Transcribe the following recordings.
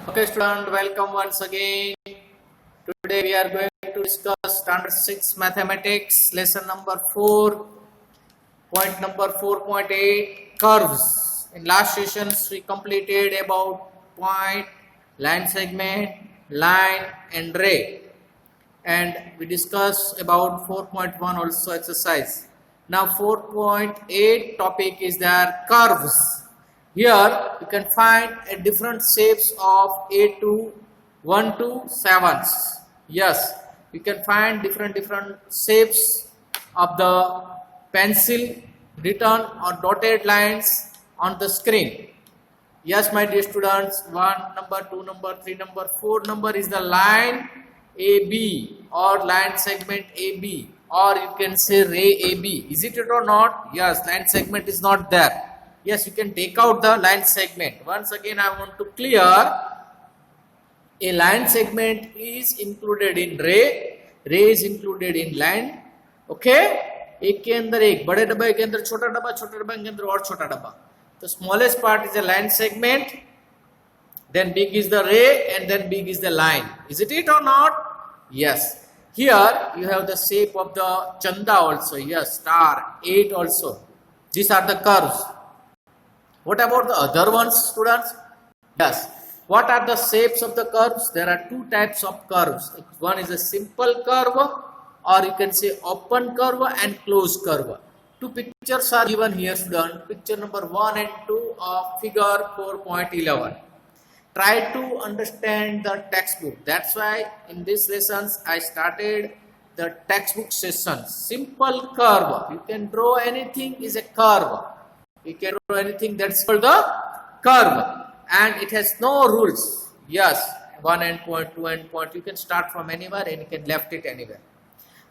Okay, student, welcome once again. Today we are going to discuss Standard 6 Mathematics, lesson number 4, point number 4.8, curves. In last sessions, we completed about point, line segment, line and ray. And we discussed about 4.1 also exercise. Now 4.8 topic is their curves. Here you can find a different shapes of A2, 1 to 7s. Yes, you can find different shapes of the pencil written or dotted lines on the screen. Yes, my dear students, 1 number, 2 number, 3 number, 4 number is the line AB or line segment AB, or you can say ray AB. Is it or not? Yes, line segment is not there. Yes, you can take out the line segment. Once again, I want to clear, a line segment is included in ray is included in line. Okay, एक के अंदर एक, बड़े डब्बे के अंदर छोटा डब्बा के अंदर और छोटा डब्बा. The smallest part is a line segment, then big is the ray, and then big is the line. Is it or not? Yes. Here you have the shape of the chanda also. Yes, star, 8 also. These are the curves. What about the other ones, students? Yes. What are the shapes of the curves? There are two types of curves. One is a simple curve, or you can say open curve and closed curve. Two pictures are given here, student. Picture number 1 and 2 of figure 4.11. Try to understand the textbook. That's why in these lessons I started the textbook session. Simple curve. You can draw anything is a curve. You can draw anything, that's called the curve. And it has no rules. Yes, 1 endpoint, 2 endpoint. You can start from anywhere and you can left it anywhere.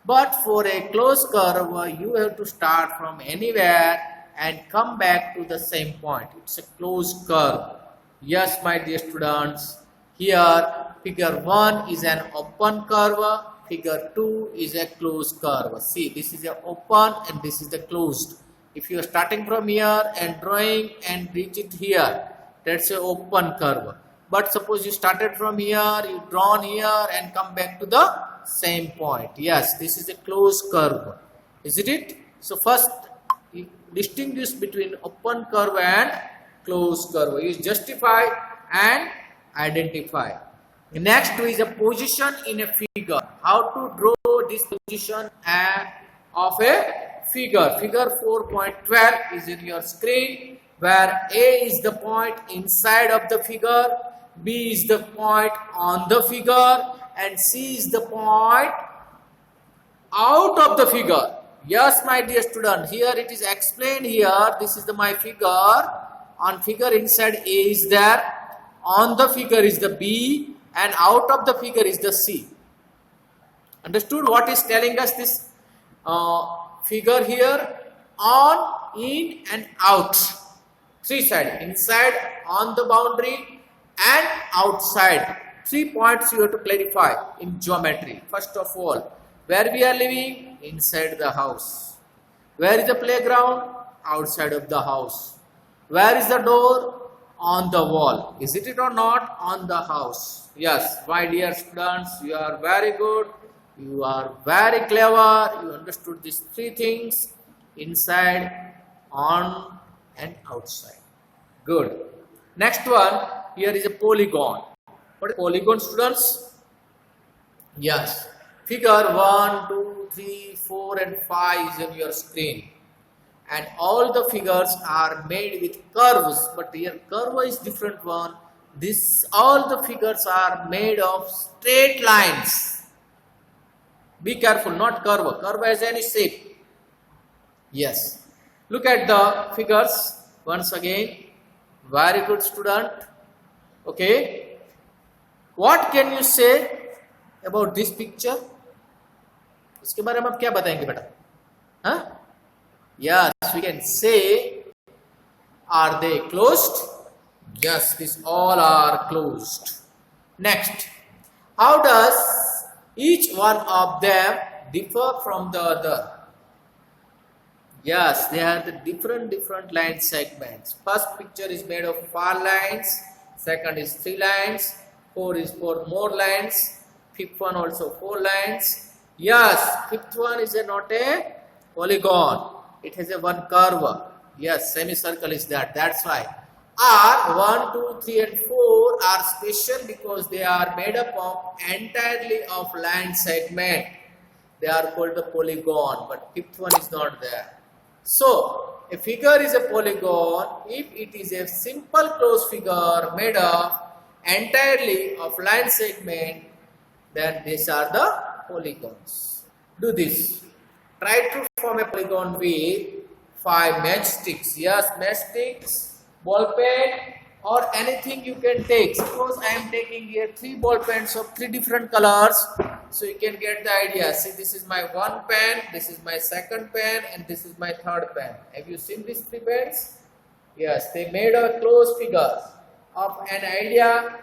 But for a closed curve, you have to start from anywhere and come back to the same point. It's a closed curve. Yes, my dear students, here figure 1 is an open curve, figure 2 is a closed curve. See, this is a open and this is the closed. If you are starting from here and drawing and reach it here, that's a open curve. But suppose you started from here, you drawn here and come back to the same point. Yes, this is a closed curve. Isn't it? So first, you distinguish between open curve and closed curve. You justify and identify. Next is a position in a figure. How to draw this position of a figure. Figure 4.12 is in your screen, where A is the point inside of the figure, B is the point on the figure, and C is the point out of the figure. Yes, my dear student, here it is explained here. This is my figure. On figure inside A is there, on the figure is the B, and out of the figure is the C. Understood what is telling us this figure here? On, in and out. Three sides, inside, on the boundary and outside. 3 points you have to clarify in geometry. First of all, where we are living? Inside the house. Where is the playground? Outside of the house. Where is the door? On the wall. Is it or not? On the house. Yes, my dear students, you are very good. You are very clever. You understood these 3 things. Inside, on and outside. Good. Next one, here is a polygon. What is polygon, students? Yes. Figure 1, 2, 3, 4 and 5 is on your screen. And all the figures are made with curves, but here curve is different one. All the figures are made of straight lines. Be careful, not curve. Curve has any shape. Yes. Look at the figures once again. Very good, student. Okay. What can you say about this picture? इसके बारे में आप क्या बताएंगे बेटा? हाँ? Yes, we can say, are they closed? Yes, these all are closed. Next, how does each one of them differ from the other? Yes, they are the different line segments. First picture is made of far lines. second is 3 lines, 4 is 4 more lines, fifth one also 4 lines. Yes, fifth one is not a polygon. It has a one curve. Yes, semicircle is that. That's why. Are 1, 2, 3 and 4 are special because they are made up of entirely of line segment. They are called a polygon, but fifth one is not there. So, a figure is a polygon if it is a simple closed figure made up entirely of line segment, then these are the polygons. Do this. Try to form a polygon with 5 matchsticks. Yes, matchsticks, ball pen or anything you can take. Suppose I am taking here 3 ball pens of 3 different colors. So you can get the idea. See, this is my one pen, this is my second pen and this is my third pen. Have you seen these 3 pens? Yes, they made a closed figure of an idea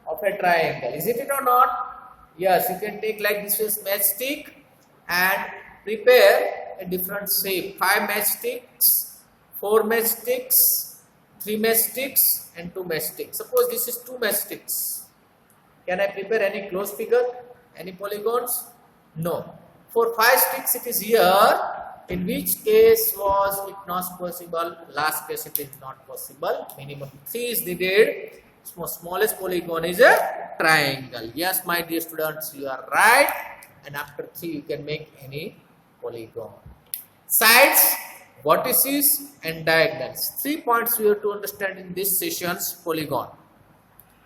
of a triangle. Is it or not? Yes, you can take like this is matchstick and prepare a different shape. 5 matchsticks, 4 matchsticks, 3 matchsticks and 2 matchsticks. Suppose this is 2 matchsticks. Can I prepare any closed figure? Any polygons? No. For 5 sticks it is here. In which case was it not possible? Last case it is not possible. Minimum 3 is needed. Smallest polygon is a triangle. Yes, my dear students, you are right. And after 3 you can make any polygon. Sides, vertices and diagonals. 3 points we have to understand in this session's polygon.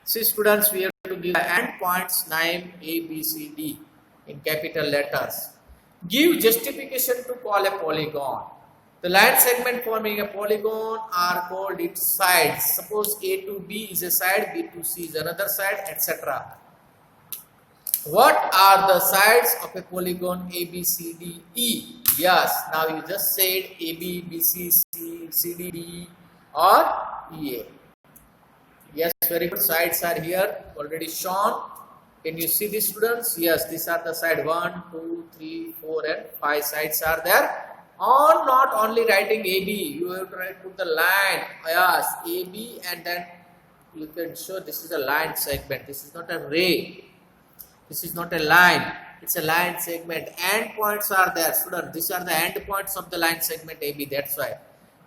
See students, we have to give the end points name A, B, C, D in capital letters. Give justification to call a polygon. The line segment forming a polygon are called its sides. Suppose A to B is a side, B to C is another side, etc. What are the sides of a polygon A, B, C, D, E? Yes, now you just said A, B, B, C, C, D, D or E, A. Yes, very good. Sides are here already shown. Can you see these students? Yes, these are the side 1, 2, 3, 4 and 5 sides are there. Or not only writing AB, you have to put the line. Yes, AB and then you can show this is a line segment. This is not a ray. This is not a line. It's a line segment. End points are there, student. These are the end points of the line segment AB. That's why.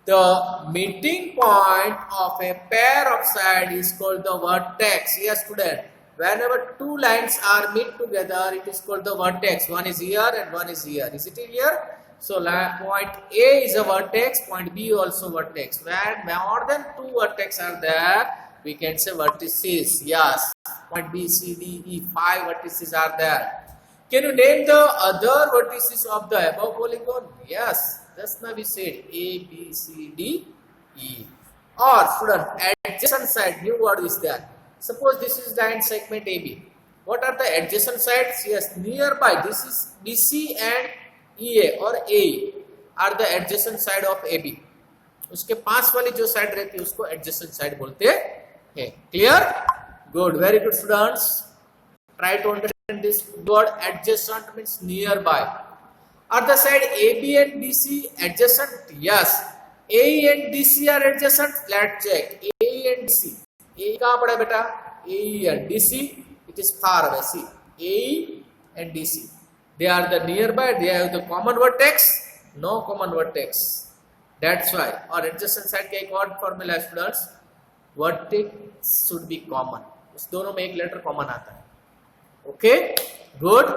The meeting point of a pair of sides is called the vertex. Yes, student. Whenever 2 lines are meet together, it is called the vertex. One is here and one is here. Is it here? So, point A is a vertex, point B also vertex. When more than 2 vertex are there, we can say vertices. Yes, point B, C, D, E, 5 vertices are there. Can you name the other vertices of the above polygon? Yes, just now we said A, B, C, D, E. Or student, adjacent side, new word is there. Suppose this is line segment AB. What are the adjacent sides? Yes, nearby. This is BC and EA or AE are the adjacent side of AB. उसके पास वाली जो side रहती है उसको adjacent side बोलते हैं. Clear? Good. Very good, students. Try to understand this word. Adjacent means nearby. Are the side AB and BC adjacent? Yes. AE and DC are adjacent. Let's check. AE and DC. AE कहाँ पड़ा बेटा? AE and DC. It is far away. See, AE and DC. They are the nearby. They have the common vertex. No common vertex. That's why. और adjacent side का एक और formula है students. Vertex should be common. इस दोनों में एक letter common आता है. Okay. Good.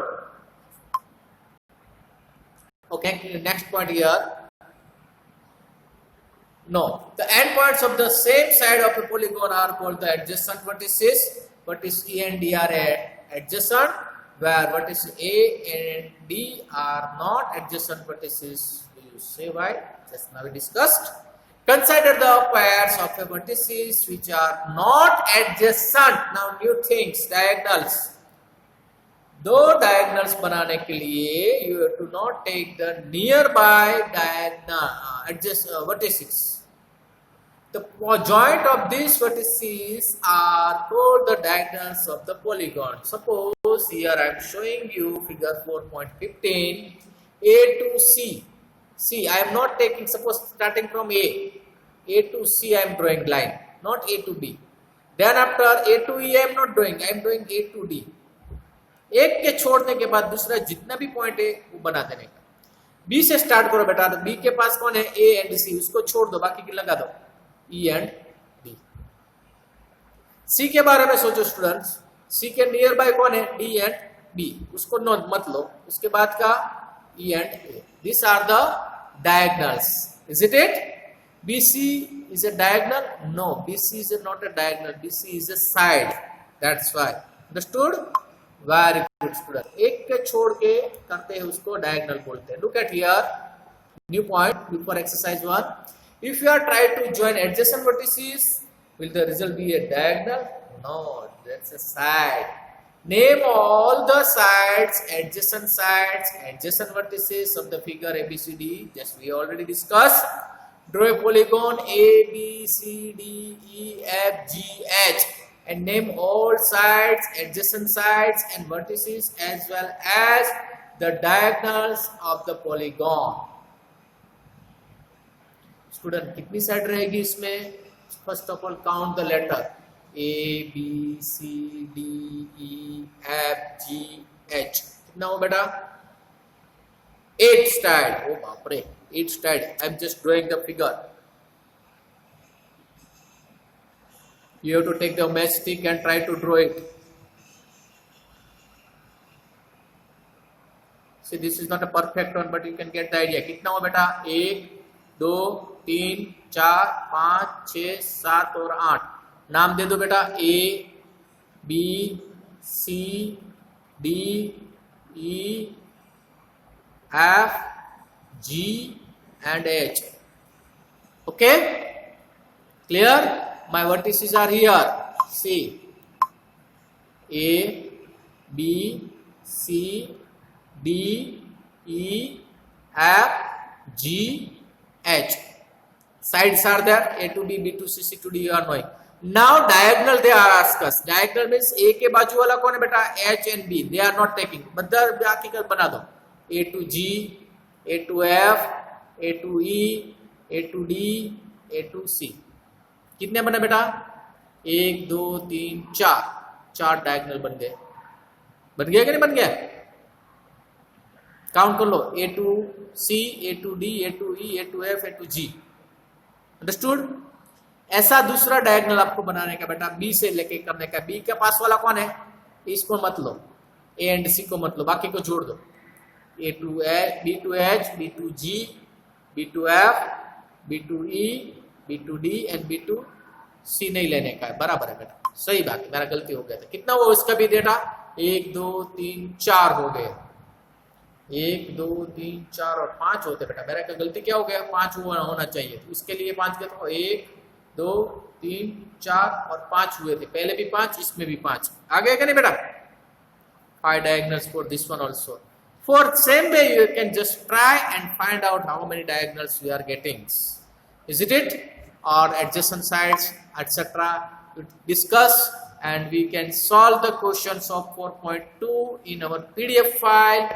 Okay. Next point here. No, the endpoints of the same side of a polygon are called the adjacent vertices. Vertices E and D are adjacent, where vertices A and D are not adjacent vertices. Will you say why? Just now we discussed. Consider the pairs of a vertices which are not adjacent. Now new things, diagonals. दो diagonals बनाने के लिए you have to not take the nearby diagonal vertices. The joint of these vertices are called the diagonals of the polygon. Suppose here I am showing you figure 4.15 A to C. See, I am not taking, suppose starting from A to C I am drawing line, not A to B. Then after A to E I am not doing, I am doing A to D. एक के छोड़ने के बाद दूसरा जितना भी point है वो बना देने का. बी से स्टार्ट करो बेटा. तो बी के पास कौन है? ए एंड सी. उसको छोड़ दो, बाकी की लगा दो ई एंड डी. सी के बारे में सोचो स्टूडेंट्स. सी के नियर बाय कौन है? D and B. उसको नो मत लो. उसके बाद का E and A. This are the diagonals. Is it? BC is a diagonal? No, BC is not a diagonal. BC is a side. That's why. Understood? Very good student. एक के छोड़ के करते हैं उसको diagonal बोलते हैं. Look at here. New point before exercise 1. If you are trying to join adjacent vertices, will the result be a diagonal? No, that's a side. Name all the sides, adjacent vertices of the figure ABCD. Just we already discussed. Draw a polygon A, B, C, D, E, F, G, H and name all sides, adjacent sides and vertices as well as the diagonals of the polygon. Student, कितनी side रहेगी इसमें? First of all count the letter A, B, C, D, E, F, G, H. कितना हो बेटा? 8 side. Oh बाप रे, 8 side. I am just drawing the figure. You have to take the matchstick and try to draw it. See, this is not a perfect one, but you can get the idea. कितना हो बेटा? 1, 2, 3, 4, 5, 6, 7 और 8. नाम दे दो बेटा. A, B, C, D, E, F, G and H. Okay? Clear? My vertices are here. See. A, B, C, D, E, F, G, H. Sides are there. A to B, B to C, C to D you are knowing. Now diagonal they are asked us. Diagonal means A के बाजू वाला कौन है बेटा? H and B. They are not taking. बदल बाकी का बना दो. A to G, A to F, A to E, A to D, A to C. कितने बने बेटा? 1, 2, 3, 4 डायगोनल बन गए. बन गया कि नहीं बन गया? काउंट कर लो. A to C, A to D, A to E, A to F, A to G. Understood? ऐसा दूसरा डायगोनल आपको बनाने का बेटा. B से लेके करने का. B के पास वाला कौन है? इसको मत लो. A एंड C को मत लो, बाकी को जोड़ दो. A to H, B to H, B to G, B to F, B to E, B to D and B to C नहीं लेने का है. बराबर है बेटा. सही बात है, मेरा गलती हो गया था. कितना वो इसका भी डेटा? 1, 2, 3, 4 हो गए. 1, 2, 3, 4 और 5 होते बेटा. मेरा क्या गलती क्या हो गया? 5 होना चाहिए. तो इसके लिए 5 गया तो 1, 2, 3, 4 और 5 हुए थे. पहले भी 5, इसमें भी 5 आ गया क्या नहीं बेटा? 5 diagonals for this one also. For same way you can just try and find out how many diagonals we are getting. Isn't it? Or adjacent sides, etc. We discuss and we can solve the questions of 4.2 in our PDF file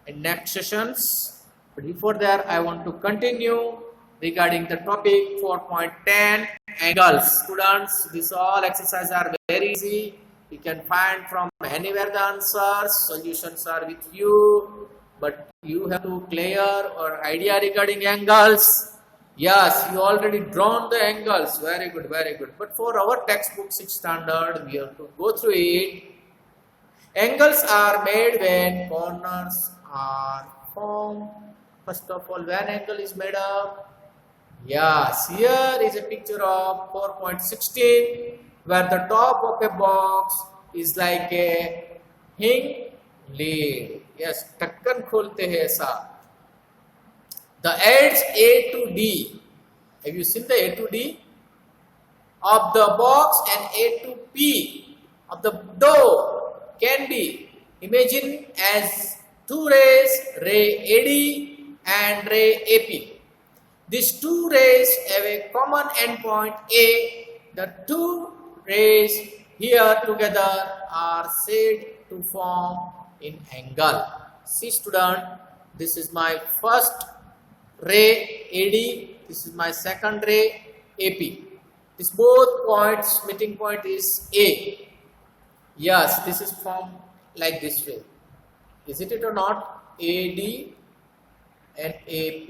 in next sessions. But before that, I want to continue regarding the topic 4.10 angles. Students, these all exercises are very easy. You can find from anywhere the answers. Solutions are with you, but you have to clear or idea regarding angles. Yes, you already drawn the angles. Very good, very good. But for our textbook 6 standard, we have to go through it. Angles are made when corners are formed. First of all, when angle is made up? Yes, here is a picture of 4.16 where the top of a box is like a hing lid. Yes, ढक्कन खोलते हैं ऐसा. The edge A to D. Have you seen the A to D of the box and A to P of the door can be imagined as two rays, ray AD and ray AP. These two rays have a common endpoint A. The two rays here together are said to form an angle. See student, this is my first ray AD, this is my second ray AP. This both points meeting point is A. Yes, this is formed like this way. Is it or not? AD and AP.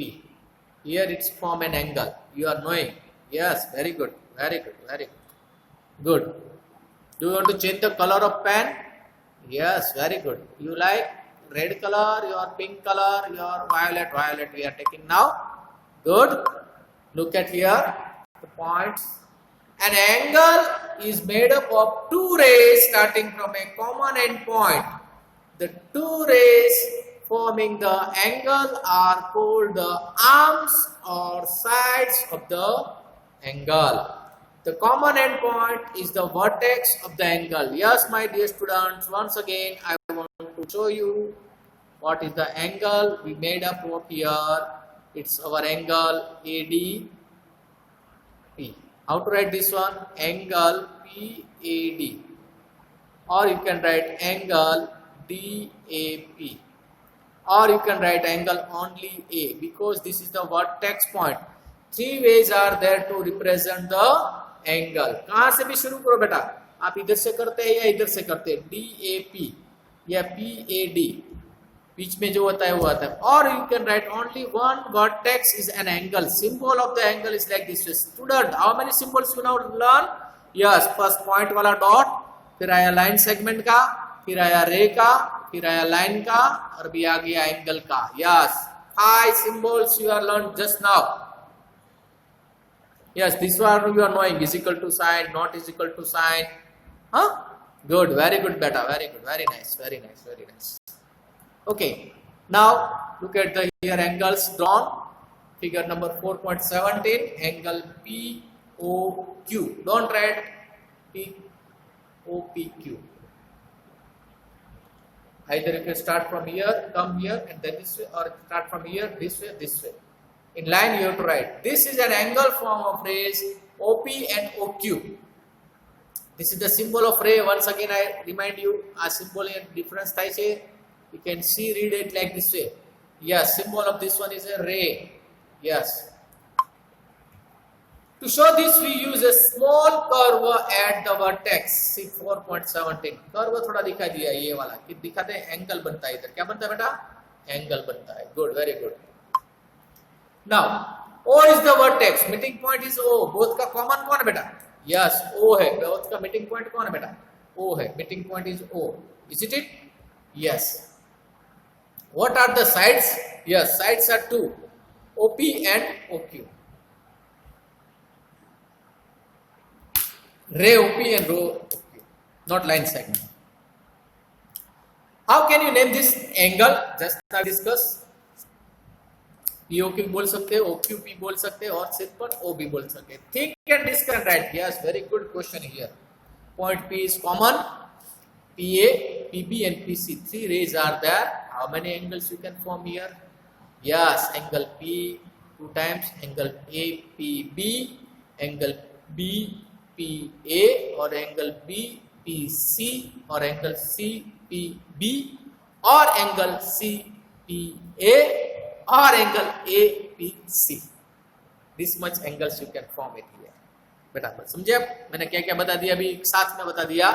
Here it's form an angle. You are knowing. Yes, very good. Very good. Very good. Good. Do you want to change the color of pen? Yes, very good. You like red color, your pink color, your violet we are taking now. Good. Look at here the points. An angle is made up of two rays starting from a common end point. The two rays forming the angle are called the arms or sides of the angle. The common end point is the vertex of the angle. Yes, my dear students, once again I want to show you what is the angle we made up of here. It's our angle ADP. How to write this one? Angle PAD. Or you can write angle DAP. Or you can write angle only A, because this is the vertex point. Three ways are there to represent the angle. कहां से भी शुरू करो बेटा, आप इधर से करते हैं या इधर से करते हैं, DAP या PAD, बीच में जो होता है वो आता है. और you can write only one vertex is an angle. Symbol of the angle is like this. Student, how many symbols you now learn? Yes, first point वाला डॉट, फिर आया लाइन सेगमेंट का, फिर आया रे का, फिर आया लाइन का, और भी आ गया एंगल का. Yes, 5 symbols you are learned just now. Yes, this one you are knowing, is equal to sign, not is equal to sign. Huh? Good, very good beta, very good, very nice, very nice, very nice. Okay, now look at the here angles drawn. Figure number 4.17, angle POQ. Don't write POPQ. Either you can start from here, come here, and then this way, or start from here, this way, this way. In line you have to write. This is an angle form of rays OP and OQ. This is the symbol of ray. Once again I remind you, a symbol in difference થાય છે. You can see, read it like this way. Yes, symbol of this one is a ray. Yes. To show this we use a small curve at the vertex. See 4.17. Curve थोड़ा दिखा दिया ये वाला. कि दिखाते हैं एंगल बनता है इधर. क्या बनता है बेटा? एंगल बनता है. Good, very good. Now, O is the vertex, meeting point is O. Both का common कौन है बेटा? Yes, O है. Both का meeting point कौन है बेटा? O है. Meeting point is O. Is it? Yes. What are the sides? Yes, sides are two, OP and OQ. Ray OP and row OQ, not line segment. How can you name this angle? Just now discuss. POQ बोल सकते हैं, OQP बोल सकते हैं, और सिर्फ पर O भी बोल सकते हैं. Think and discuss and write. Yes, very good question here. Point P is common. PA, PB and PC. 3 rays are there. How many angles you can form here? Yes, angle P 2 times, angle APB, angle BPA, or angle BPC, or angle CPB, or angle CPA, or angle APC. This much angles you can form it here. बेटा समझे आप? मैंने क्या क्या बता दिया, अभी एक साथ में बता दिया.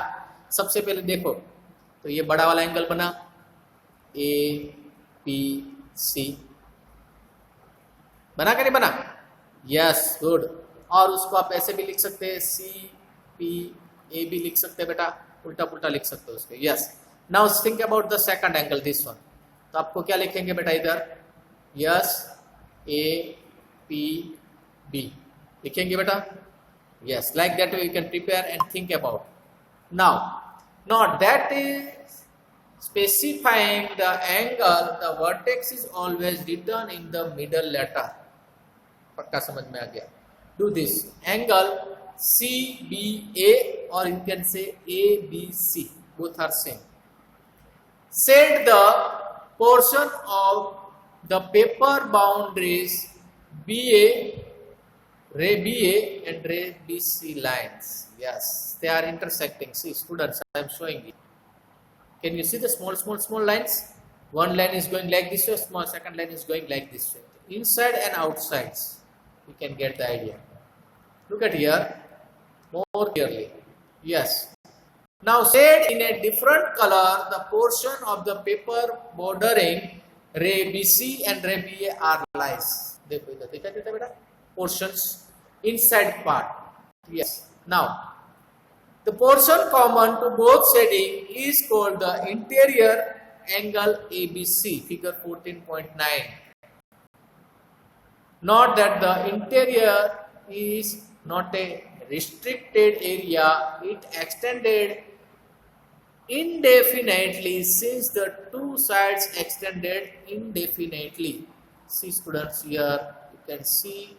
सबसे पहले देखो तो ये बड़ा वाला एंगल बना APC, बना कि नहीं बना? Yes, good. और उसको आप ऐसे भी लिख सकते हैं, CPA भी लिख सकते हैं बेटा, उल्टा पुल्टा लिख सकते हो उसको. Yes. Now think about the second angle, this one. तो आपको क्या लिखेंगे बेटा इधर? यस, APB लिखेंगे बेटा. Yes, like that you can prepare and think about. Now that is specifying the angle, the vertex is always written in the middle letter. पक्का समझ में आ गया? Do this. Angle CBA, or you can say ABC. Both are same. Set the portion of the paper boundaries BA, ray BA and ray BC lines. Yes, they are intersecting. See students, I am showing you. Can you see the small lines? One line is going like this way, small second line is going like this way. Inside and outsides, you can get the idea. Look at here. more clearly. Yes. Now shade in a different color the portion of the paper bordering ray BC and ray BA are lies. देखो इधर दिखा देता बेटा portions inside part. Yes. Now the portion common to both shading is called the interior angle ABC. Figure 14.9. Note that the interior is not a restricted area. It extended indefinitely since the two sides extended indefinitely. See students, here you can see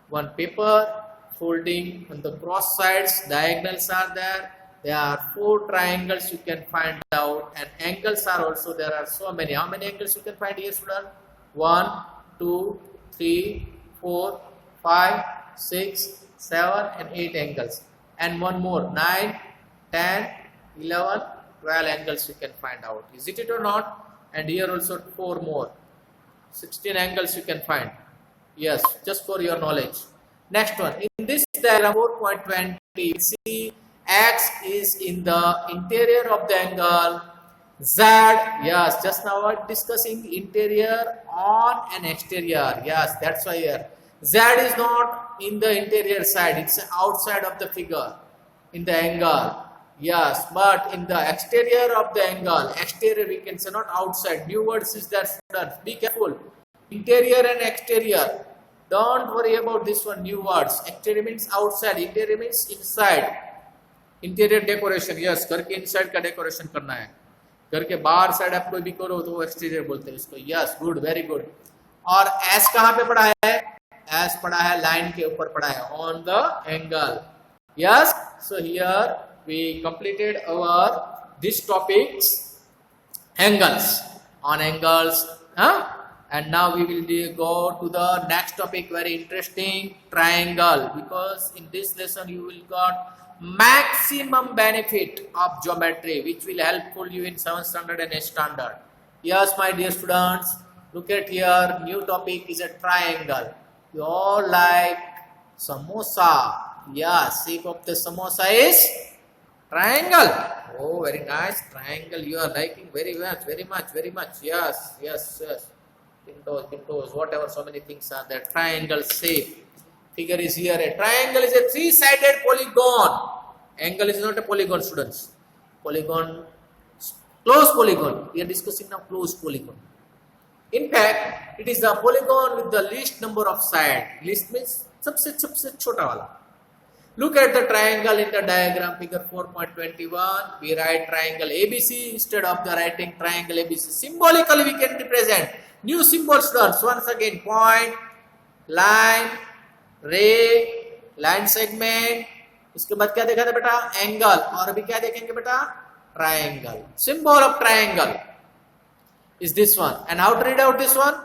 one paper folding on the cross sides, diagonals are there. There are 4 triangles you can find out, and angles are also there are so many. How many angles you can find here student? 1, 2, 3, 4, 5, 6, 7 and 8 angles, and one more 9, 10, 11, 12 angles you can find out. Is it or not? And here also 4 more, 16 angles you can find. Yes, just for your knowledge. Next one, in this diagram 4.20, see X is in the interior of the angle, Z, yes, just now we are discussing interior on and exterior. Yes, that's why here Z is not in the interior side, it's outside of the figure in the angle. Yes, but in the exterior of the angle, exterior we can say, not outside. New words is there, students. Be careful. Interior and exterior. Don't worry about this one, new words. Exterior means outside, interior means inside. Interior decoration, yes, घर के inside का decoration करना है. घर के बाहर side आप कोई भी करो तो वो एक्सटीरियर बोलते हैं इसको. Yes, good, very good. और एस कहाँ पे पड़ा है? एस पड़ा है लाइन के ऊपर पड़ा है, on the angle. Yes, so here we completed our this topics, angles, on angles, and now we will go to the next topic, very interesting, triangle, because in this lesson you will got maximum benefit of geometry which will helpful you in 7th standard and 8th standard. Yes, my dear students, look at here, new topic is a triangle. You all like samosa. Yes, shape of the samosa is triangle. Oh, very nice, triangle you are liking very much, very much, very much. Yes, yes, yes. Pintos, whatever, so many things are there. Triangle shape. Figure is here. A triangle is a 3-sided polygon. Angle is not a polygon, students. Polygon, closed polygon. We are discussing now closed polygon. In fact, it is the polygon with the least number of sides. Least means सबसे छोटा वाला. Look at the triangle in the diagram, figure 4.21. We write triangle ABC instead of the writing triangle ABC. Symbolically, we can represent new symbols. Once again, point, line, ray, line segment. इसके बाद क्या देखा था बेटा? Angle. और अभी क्या देखेंगे बेटा? Triangle. Symbol of triangle is this one. And how to read out this one?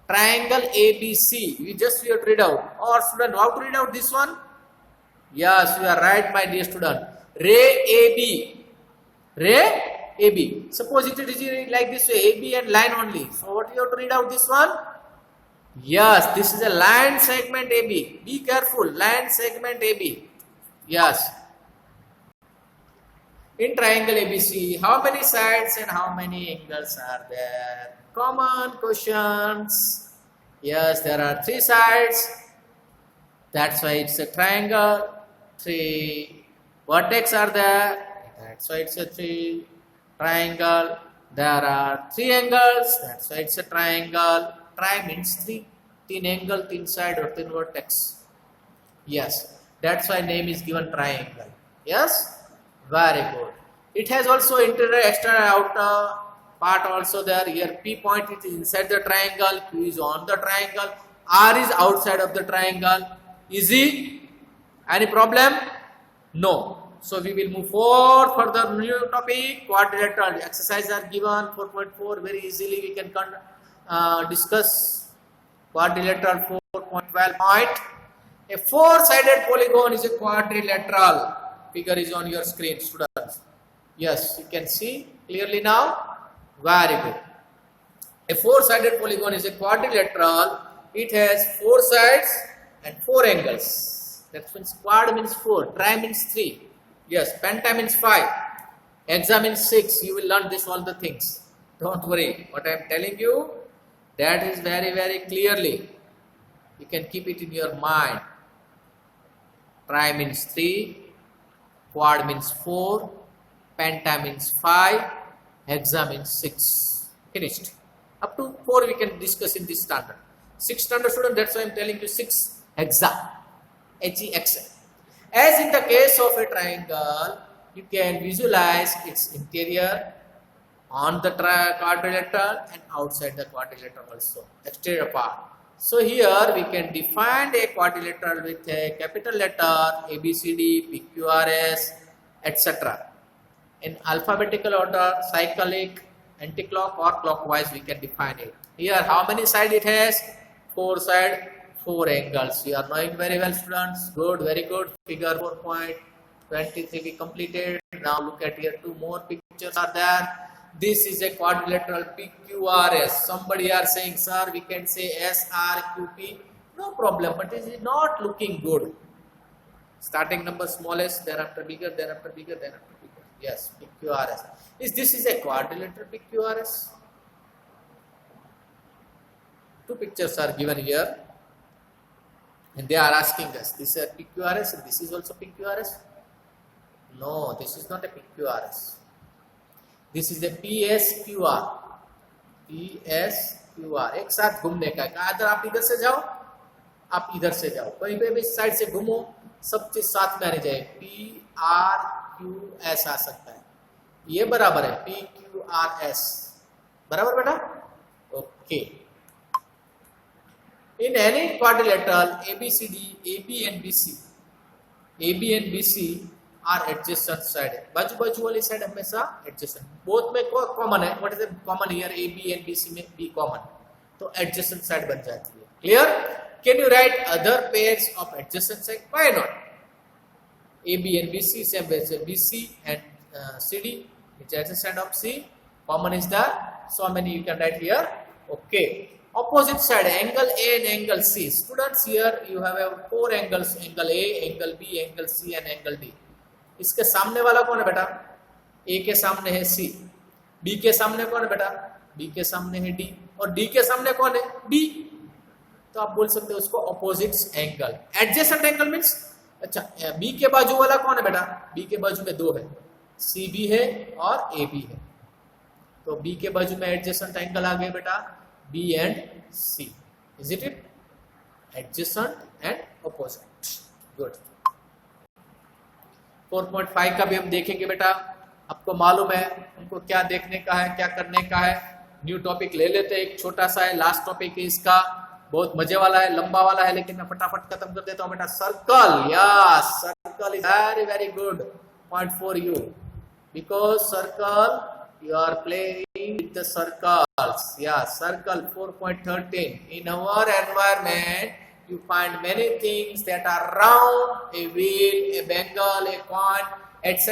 Triangle ABC. We just have to read out. Or student, how to read out this one? Yes, you are right, my dear student. Ray AB. Ray AB. Suppose it is like this way, AB and line only. So what you have to read out this one? Yes, this is a line segment AB. Be careful, line segment AB. Yes. In triangle ABC, how many sides and how many angles are there? Common questions. Yes, there are 3 sides. That's why it's a triangle. 3 vertex are there. That's why it's a 3 triangle. There are 3 angles. That's why it's a triangle. Tri means 3 angle, 3 side or 3 vertex. Yes, that's why name is given triangle. Yes, very good. It has also interior, external, outer part also there. Here P point it is inside the triangle, Q is on the triangle, R is outside of the triangle. Easy? Any problem? No. So we will move forward for the new topic, quadrilateral. Exercises are given 4.4, very easily we can discuss quadrilateral 4.12 point. A 4-sided polygon is a quadrilateral. Figure is on your screen, students. Yes, you can see clearly now. Very good. A 4-sided polygon is a quadrilateral. It has 4 sides and 4 angles. That means quad means 4, tri means 3. Yes, penta means 5. Hexa means 6. You will learn this all the things. Don't worry. What I am telling you, that is very, very clearly. You can keep it in your mind. Tri means 3. Quad means 4. Penta means 5. Hexa means 6. Finished. Up to 4 we can discuss in this standard. 6 standard student, that's why I am telling you 6 hexa. Hexa. As in the case of a triangle, you can visualize its interior on the quadrilateral and outside the quadrilateral also, exterior part. So here we can define a quadrilateral with a capital letter A, B, C, D, P, Q, R, S, etc. In alphabetical order, cyclic, anti-clock or clockwise we can define it. Here how many sides it has? 4 sides, 4 angles. You are knowing very well students. Good, very good. Figure 4.23 we completed. Now look at here, 2 more pictures are there. This is a quadrilateral PQRS. Somebody are saying, sir, we can say SRQP. No problem, but it is not looking good. Starting number smallest, thereafter bigger, thereafter bigger, thereafter bigger. Yes, PQRS. This is a quadrilateral PQRS. 2 pictures are given here. And they are asking us, this is a PQRS and this is also PQRS. No, this is not a PQRS. This is a PSQR. PSQR. एक साथ घूमने का, अगर आप इधर से जाओ, आप इधर से जाओ, कहीं पे भी साइड से घूमो, सब चीज साथ में आने जाए. PRQS आ सकता है. ये बराबर है PQRS. बराबर बेटा? Okay. In any quadrilateral ABCD, AB and BC are adjacent side. बाजू वाली साइड हमेशा adjacent. Both में common है. What is the common here? AB and BC में B common. तो adjacent side बन जाती है. Clear? Can you write other pairs of adjacent side? Why not? AB and BC, same as BC and CD, which is adjacent of C. Common is the, so many you can write here. Okay. Opposite side, angle A and angle C. Students, here you have 4 angles, angle A, angle B, angle C and angle D. इसके सामने वाला कौन है बेटा? A के सामने है C. B के सामने कौन है बेटा? B के सामने है D. और D के सामने कौन है? B. तो आप बोल सकते हो उसको opposite angle. Adjacent angle means, अच्छा B के बाजू वाला कौन है बेटा? B के बाजू में 2 है. CB है और AB है. तो B के बाजू में adjacent angle आ गए बेटा. B and C. Is it? Adjacent and opposite. Good. 4.5 का भी हम देखेंगे बेटा. आपको मालूम है हमको क्या देखने का है, क्या करने का है. न्यू टॉपिक ले लेते हैं. एक छोटा सा है, लास्ट टॉपिक है इसका. बहुत मजे वाला है, लंबा वाला है, लेकिन मैं फटाफट खत्म कर देता हूँ बेटा. Circle. Yes, circle is very very good point for you, because circle you are playing with the circles. Yeah, circle 4.13. In our environment, you find many things that are round, a wheel, a bengal, a coin, etc.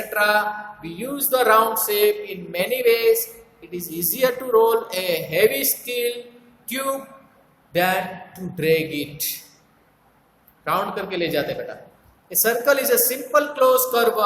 We use the round shape in many ways. It is easier to roll a heavy steel tube than to drag it. Round करके ले जाते बेटा. A circle is a simple closed curve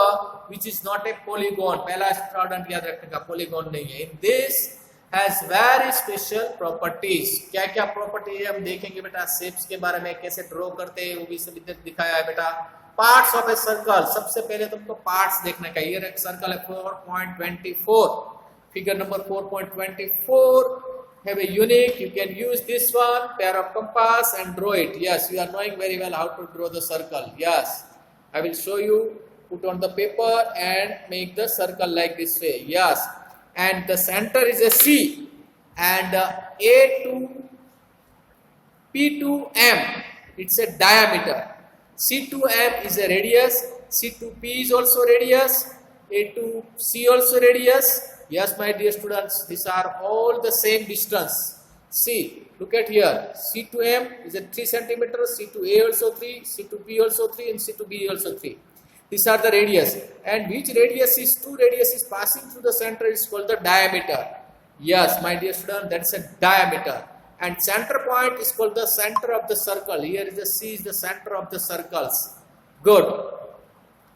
which is not a polygon. पहला student याद रखने का, polygon नहीं है. In this has very special properties. क्या क्या प्रॉपर्टी है हम देखेंगे बेटा. शेप्स के बारे में, कैसे ड्रॉ करते हैं वो भी सब इधर दिखाया है बेटा. Parts of a circle. सबसे पहले तुमको पार्ट्स देखने का. ये एक सर्कल है 4.24. Figure number 4.24 have a unique. You can use this one, pair of compass and draw it. Yes, you are knowing very well how to draw the circle. Yes, I will show you. Put on the paper and make the circle like this way. Yes, and the center is a C, and A to P to M, it's a diameter. C to M is a radius. C to P is also radius. A to C also radius. Yes, my dear students, these are all the same distance. See, look at here. C to M is a 3 centimeters. C to A also 3. C to P also 3, and C to B also 3. These are the radius, and which radius is 2 radius is passing through the center is called the diameter. Yes, my dear student, that's a diameter. And center point is called the center of the circle. Here is the C is the center of the circles. Good.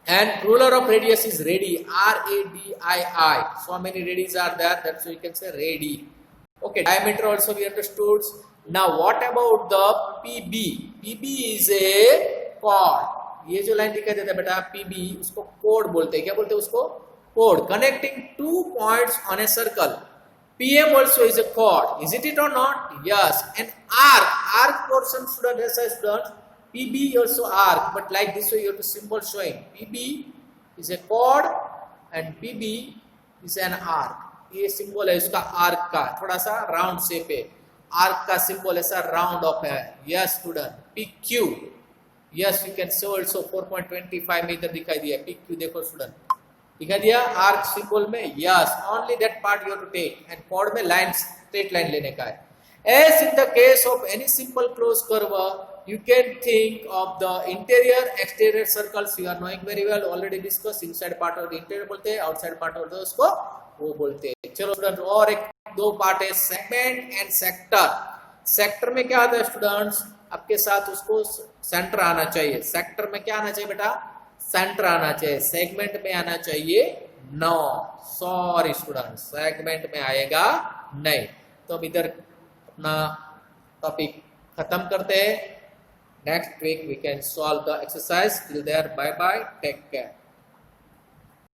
And ruler of radius is radii, R-A-D-I-I. So many radius are there, that's why you can say radii. Okay, diameter also we understood. Now what about the PB? PB is a chord. ये जो line दिखाई देता है बेटा PB, उसको chord बोलते हैं. क्या बोलते हैं उसको? Chord. Connecting 2 points on a circle. PM also is a chord. Is it or not? Yes. And arc portion student, yes, students. PB also arc, but like this way you have the symbol showing. PB is a chord and PB is an arc. ये symbol है इसका arc का, थोड़ा सा round shape है. Arc का symbol ऐसा round of है. Yes student. PQ. Yes you can so also 4.25 में इधर दिखाई दिया. PQ देखो स्टूडेंट, दिखाई दिया आर्क सिंबल में. Yes, only that part you have to take. And chord में लाइन, स्ट्रेट लाइन लेने का है. As in the case of any simple closed curve, you can think of the interior exterior circles. You are knowing very well, already discussed. Inside part of the interior बोलते हैं, outside part of the उसको वो बोलते हैं. चलो student, और एक दो पार्ट है, सेगमेंट एंड सेक्टर. सेक्टर में क्या आता है स्टूडेंट्स? आपके साथ उसको सेंटर आना चाहिए. सेक्टर में क्या आना चाहिए बेटा? सेंटर आना चाहिए. सेगमेंट में आना चाहिए नो. सॉरी स्टूडेंट, सेगमेंट में आएगा नहीं. तो अब इधर अपना टॉपिक खत्म करते हैं. Next week we can solve the exercise. Till there, bye bye, take care.